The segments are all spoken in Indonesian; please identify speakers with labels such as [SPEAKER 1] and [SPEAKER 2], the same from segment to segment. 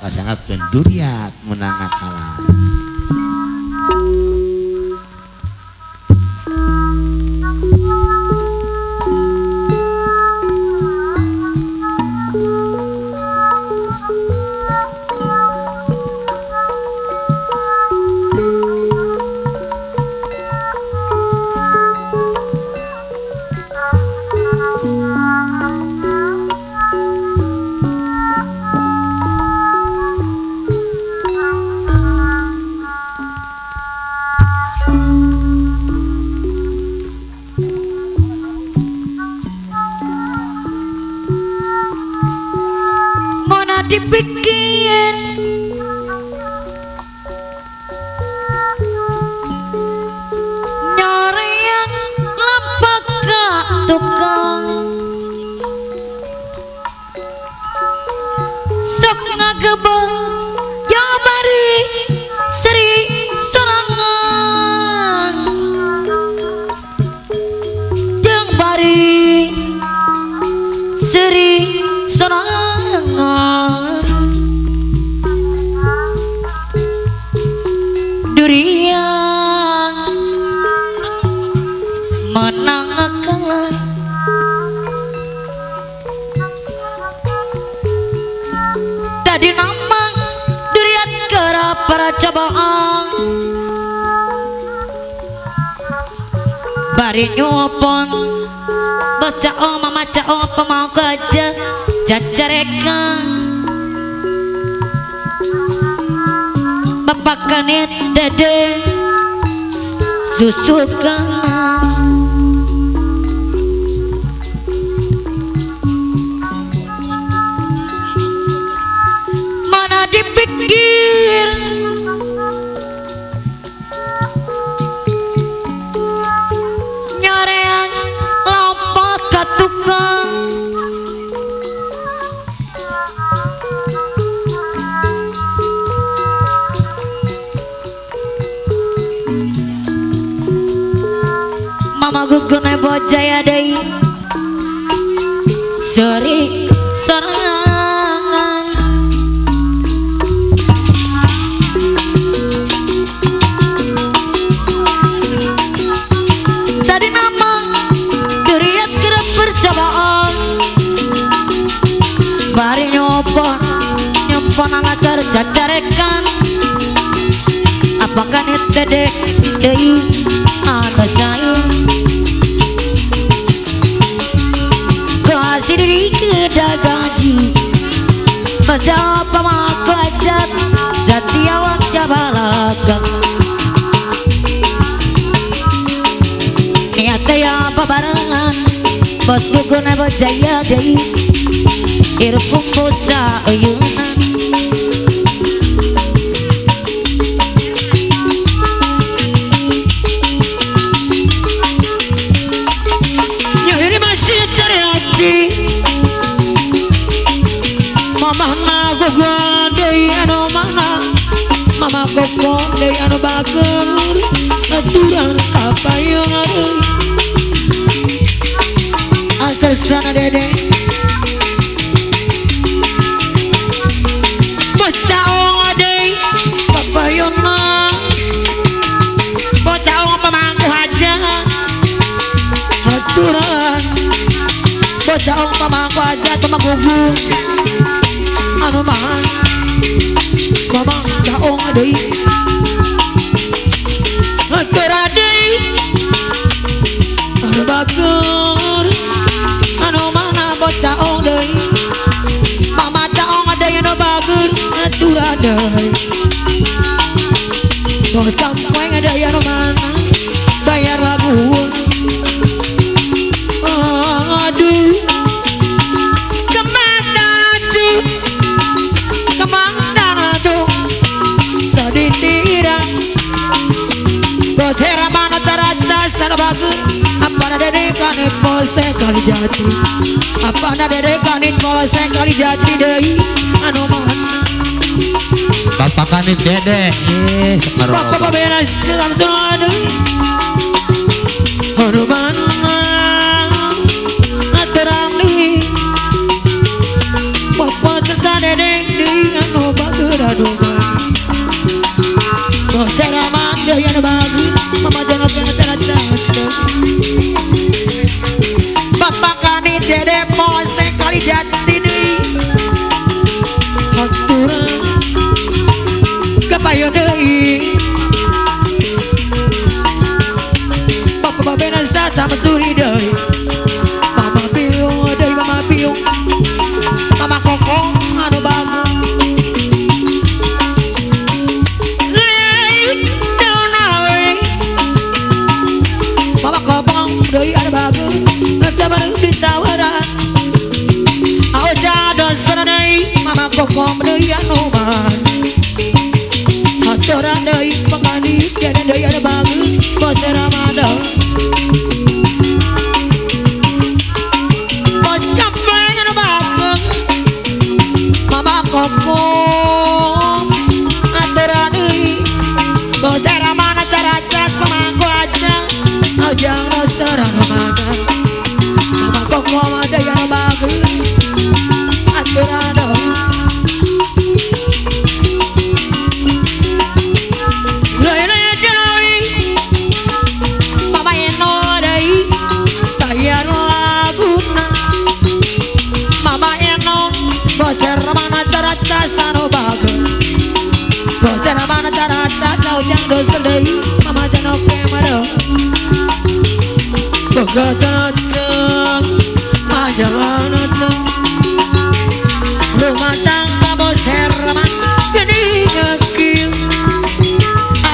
[SPEAKER 1] pasangan duriat menang kalah.
[SPEAKER 2] Dipikir nyari yang lampak gak tukang sok ngagebeng yang bari seri sorangan yang bari seri sorangan durian menang kalah tadi nama durian kerap para cabang bari nyopon baca mama cao pemau gajah cacarekan bapakanit dede susukan mana dipikir nyarean lompat ke tukang mama gugune bojaya dei seri sorangan tadi nama durian kerap percobaan bari nyopon anak kerja carekan apakah nih dedek dei ada saya kasih diri kedagaji pada pamaku ajat setia wajah balakan niatnya ya babarangan bos gugune bojaya dei hirup kumpusa uyunan mama koko dari anu bager aturan apa yang ada asal sana dede bocah ade apa yang bocah pemangku aja aturan bocah pemangku aja pemangku anu mah mama caong adei antara adei anu bager anu mana bocah ong dei mama caong adei anu bager atura adei bos kampung adei anu mana bayar lagu aduh Bosera mana caranya sana bagus apa ada dekanit polsek kali jati apa ada dekanit polsek kali jati dei anu mana
[SPEAKER 1] bapakanit dede
[SPEAKER 2] bapak beres langsung ada anu mana terang nih bapak tersane dedeng anu bager aduh Boseraman deui anu bager mama jangan pengen jelas Bapak kani dede pose kali jati deui haturan kepayo deui Bapak babena sama suri deui Mama piung deui mama piung Mama koko anu bagus Mama kopong deui anu bagus Sabar ditawaran Au jadon sanadai Mama kopong deui anu man Hatoran deui pangani jadi deui anu bagus Bosera mada Bos kapleng anu bagus Mama kopong Hatoran deui Bosera mana cara cas pamangku aja Ajang no serang mana Mama kopong ada yang bagus Hatoran deui Bosera mana cara cacau jang dosa deui mama janok kemaro Bogatang majalan rumah tangga bosera mana gede ngekil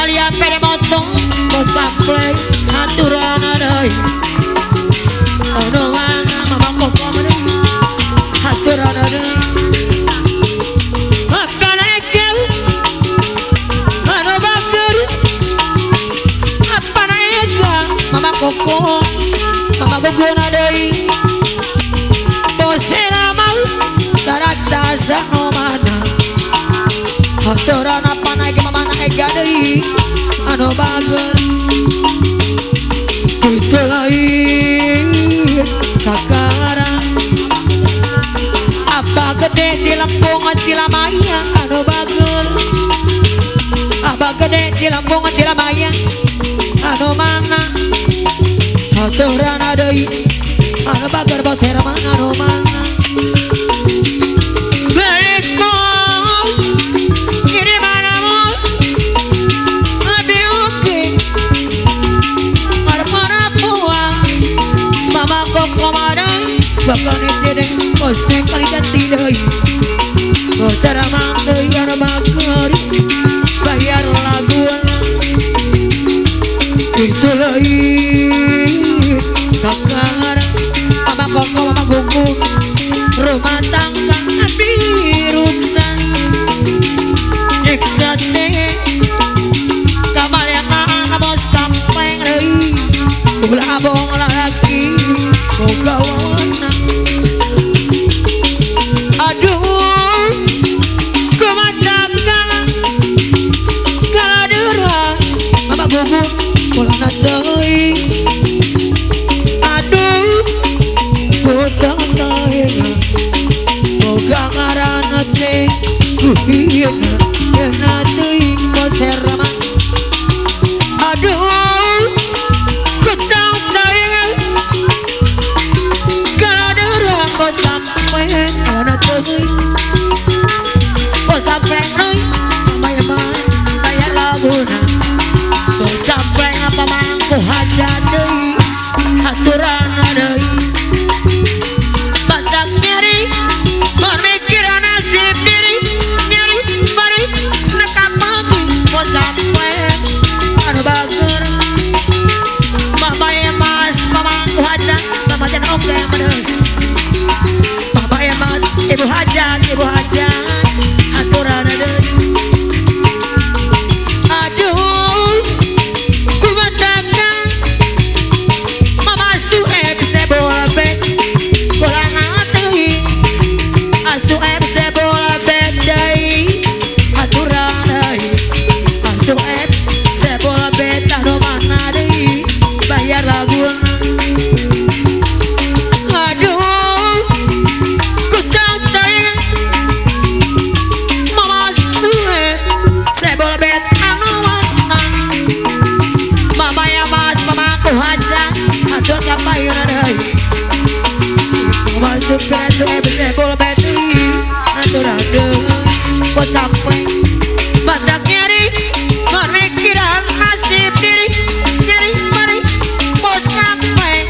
[SPEAKER 2] alia pede motong bos kapleng haturan deui ono mana mama kopong deui haturan deui Mama koko, mama guguna deui Bosera mau tarata no mana Hatoran apa naik mama naik deui anu bager Itu lain kakara Apa gede Cilampung Cilamaya anu bager Apa gede Cilampung Cilamaya anu mana Hatoran deui anu bager bosera mana anu mana Beko ini mana mau adiuke mana puang mama koko mana bakal dedeng boseng kali jati deui bosera mana deui anu bager bayar laguana itu lain kakara mama koko mama gugung rumah tangga diruksan nyiksa teh kabalyana bos kapleng deui ulah abong lagi boga wana aduh rumah tangga kaladeurang mama gugung Kulana deui aduh botang taenga boga ngaranna teh kuhiyeuna yeuna teuing bosera mah aduh botang taenga kaladeurang bos kapleng kana teuing bos kapleng deui maya mah bayar laguna bos kapleng apa mangku hajat deui haturan deui badak nyeri pemikiran nasib diri nyeri bari nekapake bos kapleng anu bager mama emas pamangku hajat mama jangan oke deui mama emas ibu hajat haturan deui aduh bos kampung badak nyari ngorek kirang nasib diri nyari mari bos kampung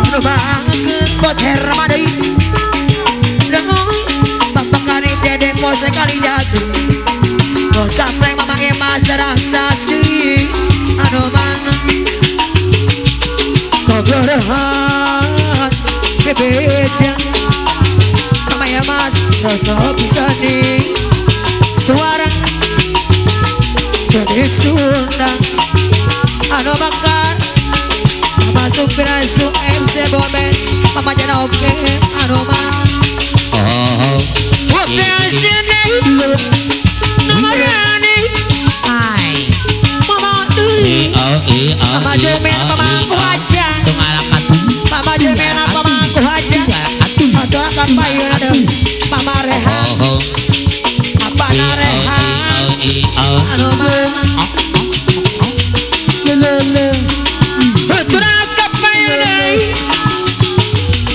[SPEAKER 2] anu banget bos hermadai dengung bapak kali dede bos kali jatuh bos kampung mama emas darah sadi anu mana kegerahan bebeja mama emas rasa bisa nih suara jadi Sunda anu bakar mama supir asu MC Bomen mama jana oke anu mah oke sini nomorani hai mama deui mama jomen mama aku aja mama jomen mama aku aja atuh akan payun ada mama rehan apa narehan anu mah lele atuh akan payun deui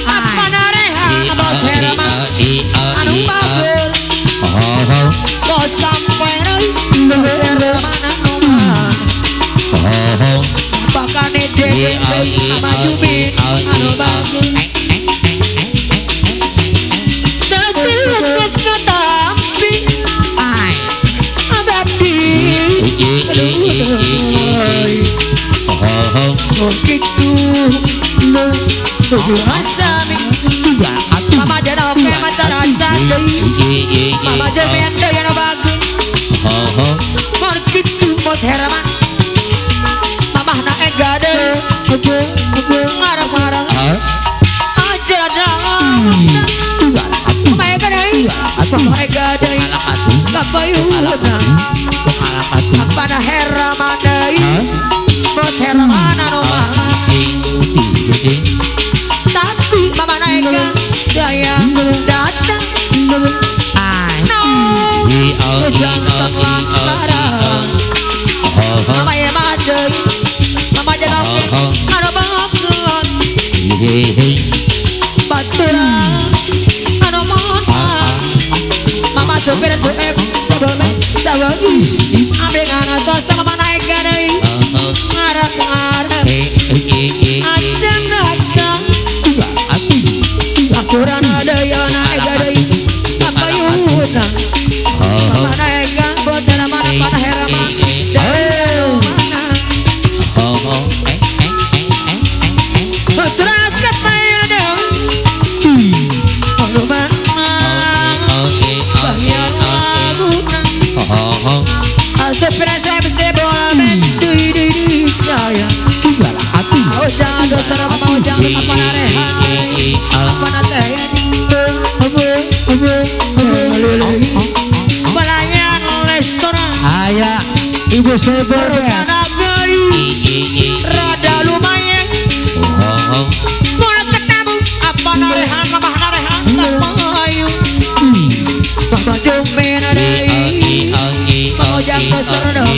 [SPEAKER 2] apa narehan bos herman anu bagus bos kampung deui bos herman anu mah bakane dede sama jubin anu bagus tapi bos katampi abadi begitu lo asami mama jana oke masyarakat deui mama jemen deui anu bagus begitu bos herman mama na ega deui ngarang-ngarang aja dang mama ega deui mama ega deui kapayuna apa na herman deui bos herman anu mah tapi mama na ega gaya datang no jangan lantaran mama ya madei mama jangan ada banget baturan ada mana mama supir suep coba main coba ambil anak tos mama naik gadai ngarep ajang datang aturan ada ya naik gadai apa yuna mama naik gang bocah mana pada heraman jangan dosa mau jangan apa narehan apa nataya pelayan restoran
[SPEAKER 1] ayah ibu sebor ya
[SPEAKER 2] rada lumayan mulai ketemu apa narehan mama narehan apa ayu mama jomen adai mau jangan dosa dong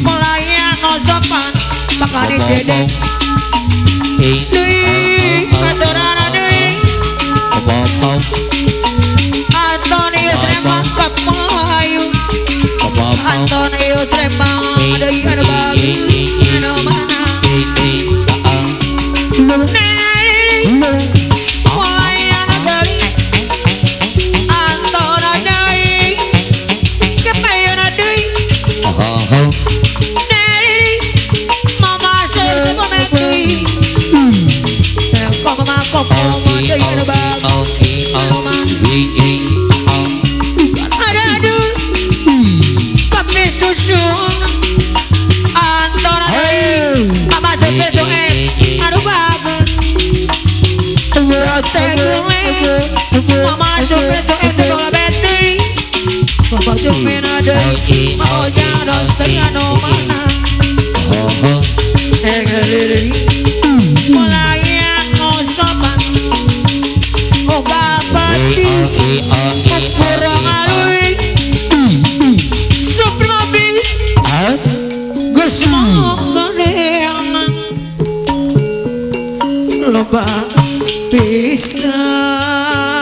[SPEAKER 2] pelayan sopan bakal dede deui aturan deui Antonius Remang kapayu Antonius Remang deui anu bagus anu mana pelayan deui Antona deui kapayun deui mama sebab mati kau mama kau mama deui bagus ada aduh papi susu Antona deui mama susu aduh bagus mama susu sekolah beti bapak cumin ada mau jangan anu mana pelayan sopan oga pati kurang alui sup mobil gus mau gorengan loba pisang